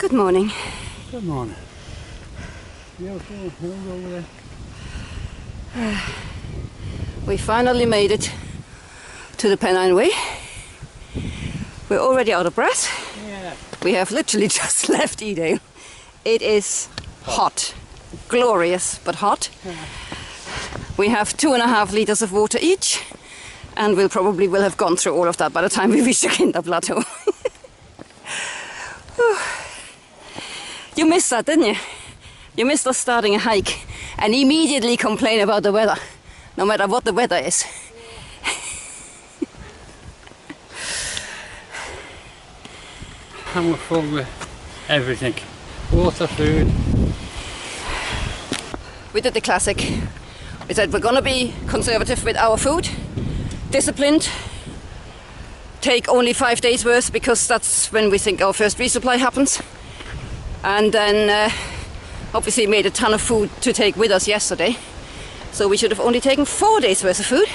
Good morning. Good morning. Beautiful hills over there. We finally made it to the Pennine Way. We're already out of breath. Yeah. We have literally just left Edale. It is hot. Glorious, but hot. We have 2.5 liters of water each, and we'll probably will have gone through all of that by the time we reach the Kinder Plateau. You missed that, didn't you? You missed us starting a hike and immediately complain about the weather, no matter what the weather is. And we're full with everything. Water, food. We did the classic. We said we're gonna be conservative with our food, disciplined, take only 5 days worth because that's when we think our first resupply happens. And then obviously made a ton of food to take with us yesterday. So we should have only taken 4 days worth of food.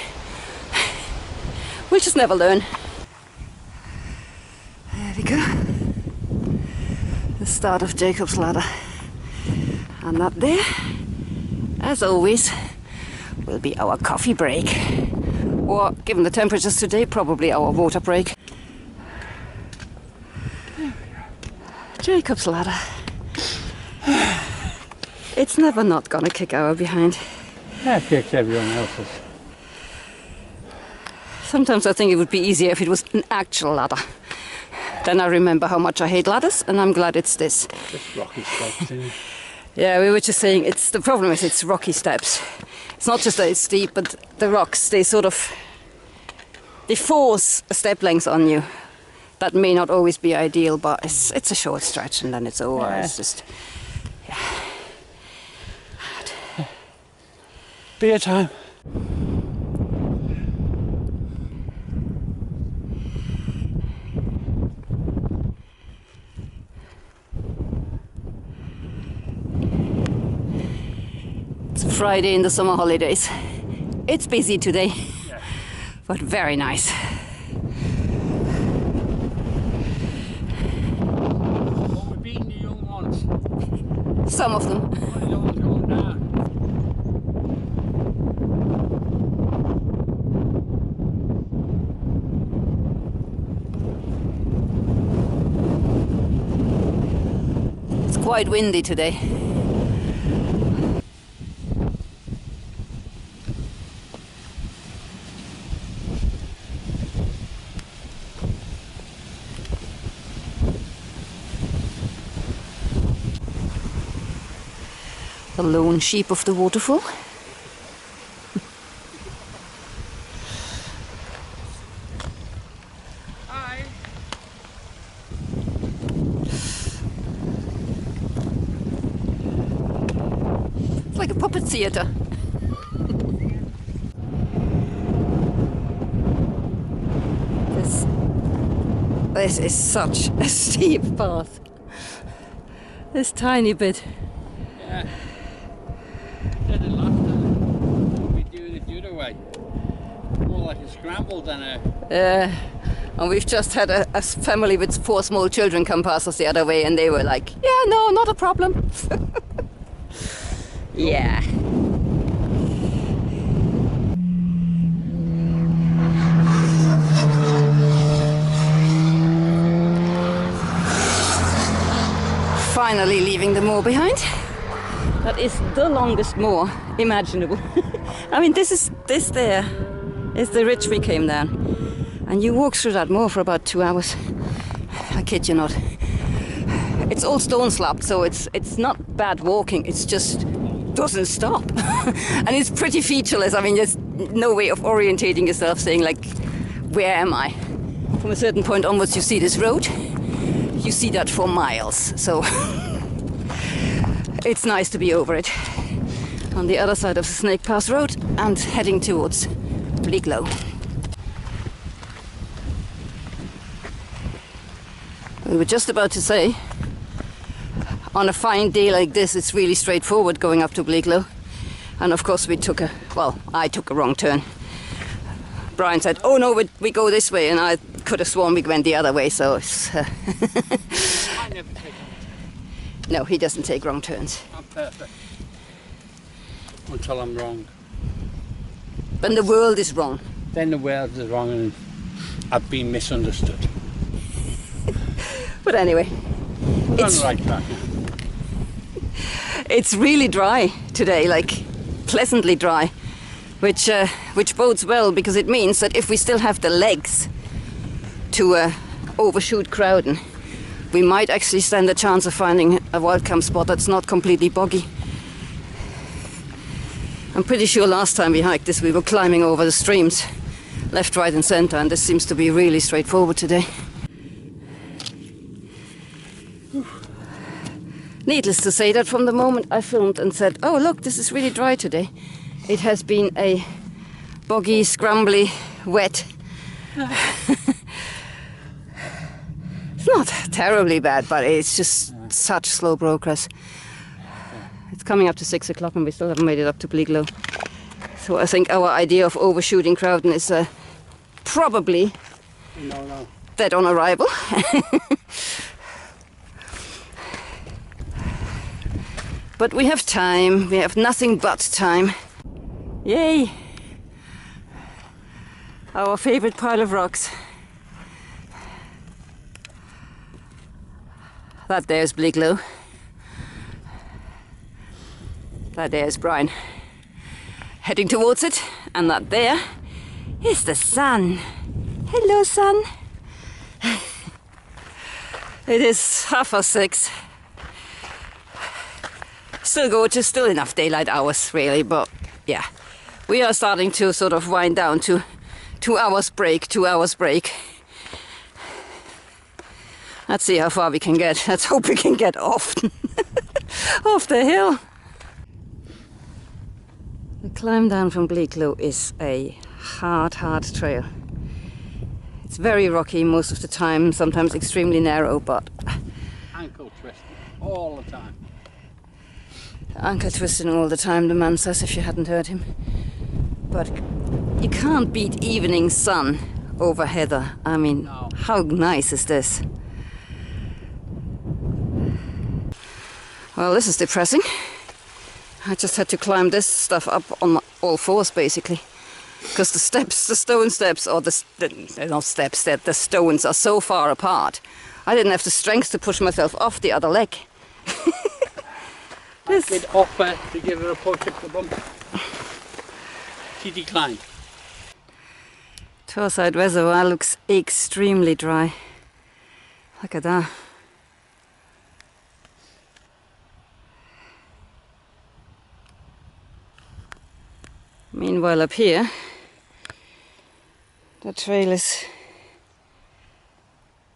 We'll just never learn. There we go. The start of Jacob's Ladder. And that there, as always, will be our coffee break. Or, given the temperatures today, probably our water break. Jacob's Ladder. It's never not gonna kick our behind. That kicks everyone else's. Sometimes I think it would be easier if it was an actual ladder. Then I remember how much I hate ladders, and I'm glad it's this. Just rocky steps, isn't it? Yeah, we were just saying the problem is it's rocky steps. It's not just that it's steep, but the rocks, they force a step length on you. That may not always be ideal, but it's a short stretch and then it's over. Yeah. It's just, yeah. Beer time. It's Friday in the summer holidays. It's busy today, Yeah. but very nice. Well, we've beaten the young ones. Some of them. One of the ones going down. It's quite windy today. The lone sheep of the waterfall. Hi. It's like a puppet theatre. This is such a steep path. This tiny bit. Yeah. Did it last time. We do it the other way. More like a scramble than a. And we've just had a family with 4 small children come past us the other way, and they were like, yeah, no, not a problem. Yeah. Finally leaving the moor behind. That is the longest moor imaginable. I mean, this there is the ridge we came down. And you walk through that moor for about 2 hours. I kid you not. It's all stone slapped, so it's not bad walking, it's just doesn't stop. And it's pretty featureless. I mean, there's no way of orientating yourself, saying like, where am I? From a certain point onwards you see this road. You see that for miles, so it's nice to be over it. On the other side of the Snake Pass Road and heading towards Bleaklow. We were just about to say, on a fine day like this, it's really straightforward going up to Bleaklow. And of course I took a wrong turn. Brian said, oh no, we go this way, and I could have sworn we went the other way, so it's... I never take No, he doesn't take wrong turns. I'm perfect. Until I'm wrong. When the world is wrong. Then the world is wrong and I've been misunderstood. But anyway, We're on the right track now. it's really dry today, like pleasantly dry, which bodes well, because it means that if we still have the legs to overshoot Crowden, we might actually stand a chance of finding a wild camp spot that's not completely boggy. I'm pretty sure last time we hiked this we were climbing over the streams left, right and centre, and this seems to be really straightforward today. Needless to say that from the moment I filmed and said, oh look, this is really dry today, it has been a boggy, scrambly, wet. It's not terribly bad, but it's just such slow progress. It's coming up to 6 o'clock and we still haven't made it up to Bleak Low. So I think our idea of overshooting Crowden is probably dead on arrival. But we have time, we have nothing but time. Yay! Our favorite pile of rocks. That there's Bleak Low. That there's Brian heading towards it, and that there is the sun. Hello, sun. It is 6:30. Still gorgeous, still enough daylight hours really, but yeah, we are starting to sort of wind down to 2 hours break, 2 hours break. Let's see how far we can get. Let's hope we can get off off the hill. The climb down from Bleak Low is a hard trail. It's very rocky most of the time, sometimes extremely narrow, but Ankle twisting all the time. ankle twisting all the time, the man says, if you hadn't heard him. But you can't beat evening sun over heather. I mean, No. How nice is this? Well, this is depressing. I just had to climb this stuff up on all fours, basically. Because the steps, the stone steps, or they're not steps, the stones are so far apart. I didn't have the strength to push myself off the other leg. I did offer to give her a push up the bump. She declined. Torside Reservoir looks extremely dry. Look at that. Meanwhile up here, the trail is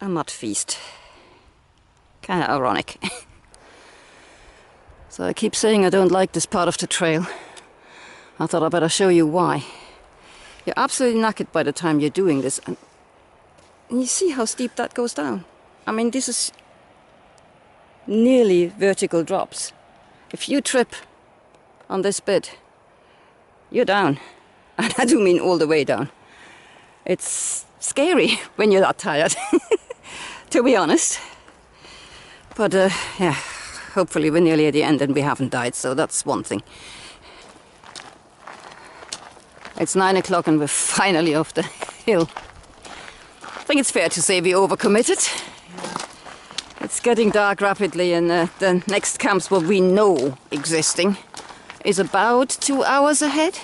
a mud feast. Kind of ironic. So I keep saying I don't like this part of the trail. I thought I'd better show you why. You're absolutely knackered by the time you're doing this. And you see how steep that goes down? I mean, this is nearly vertical drops. If you trip on this bit, you're down. And I do mean all the way down. It's scary when you're that tired, to be honest. But yeah, hopefully we're nearly at the end and we haven't died, so that's one thing. It's 9 o'clock and we're finally off the hill. I think it's fair to say we overcommitted. It's getting dark rapidly, and the next camp spot we know existing is about 2 hours ahead.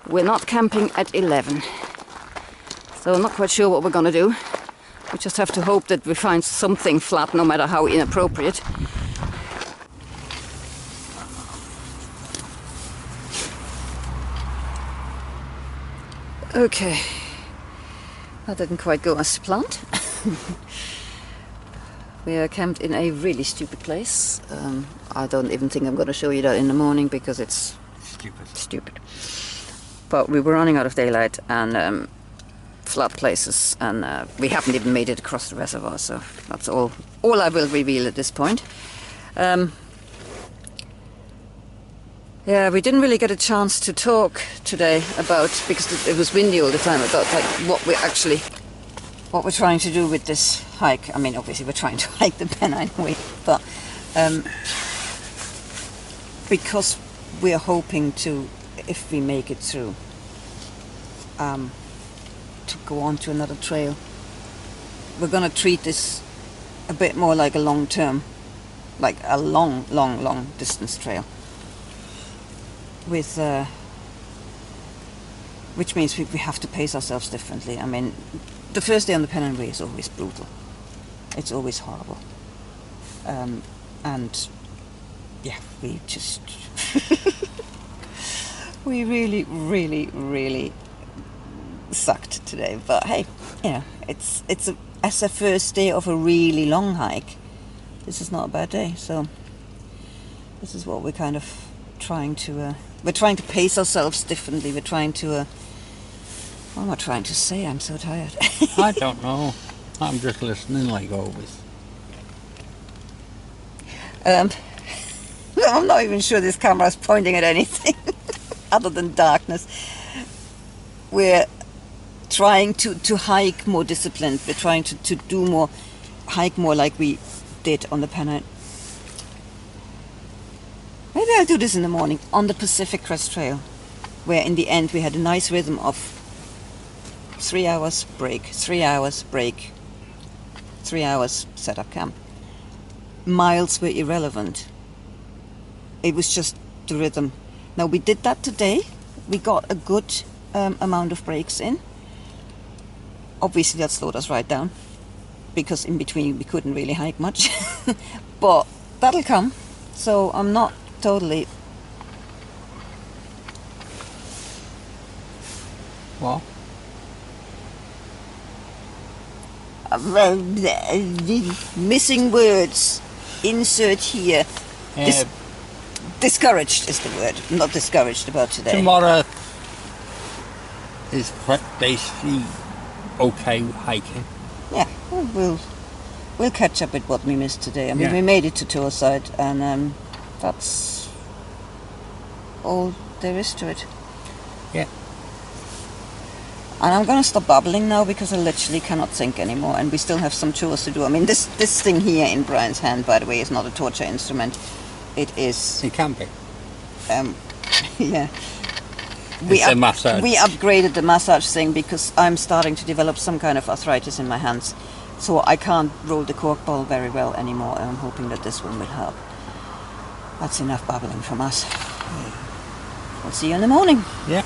We're not camping at 11. So I'm not quite sure what we're gonna do. We just have to hope that we find something flat, no matter how inappropriate. Okay, that didn't quite go as planned. We are camped in a really stupid place. I don't even think I'm going to show you that in the morning because it's stupid. But we were running out of daylight and flat places, and we haven't even made it across the reservoir, so that's all I will reveal at this point. Yeah, we didn't really get a chance to talk today about, because it was windy all the time, about like what we're trying to do with this hike. I mean, obviously we're trying to hike the Pennine Way, but because we're hoping to, if we make it through, to go on to another trail. We're going to treat this a bit more like a long term, like a long distance trail, with which means we have to pace ourselves differently. I mean, the first day on the Pennine Way is always brutal. It's always horrible. And yeah, we just we really sucked today. But hey, you know, as a first day of a really long hike, this is not a bad day. So this is what we're kind of trying to we're trying to pace ourselves differently. We're trying to what am I trying to say? I'm so tired. I don't know. I'm just listening like always. I'm not even sure this camera is pointing at anything other than darkness. We're trying to hike more disciplined. We're trying to do more, hike more like we did on the Pennine. Maybe I'll do this in the morning on the Pacific Crest Trail, where in the end we had a nice rhythm of 3 hours break, 3 hours break, 3 hours set up camp. Miles were irrelevant. It was just the rhythm. Now we did that today. We got a good amount of breaks in. Obviously that slowed us right down, because in between we couldn't really hike much. But that'll come. So I'm not totally... What? Missing words. Insert here. Discouraged is the word. I'm not discouraged about today. Tomorrow is basically okay hiking. Yeah, we'll catch up with what we missed today. I mean, Yeah. we made it to Tourside, and that's all there is to it. Yeah. And I'm going to stop babbling now, because I literally cannot think anymore, and we still have some chores to do. I mean, this thing here in Brian's hand, by the way, is not a torture instrument. It is... It can be. Yeah. It's a massage. We upgraded the massage thing because I'm starting to develop some kind of arthritis in my hands. So I can't roll the cork ball very well anymore, and I'm hoping that this one will help. That's enough babbling from us. We'll see you in the morning. Yeah.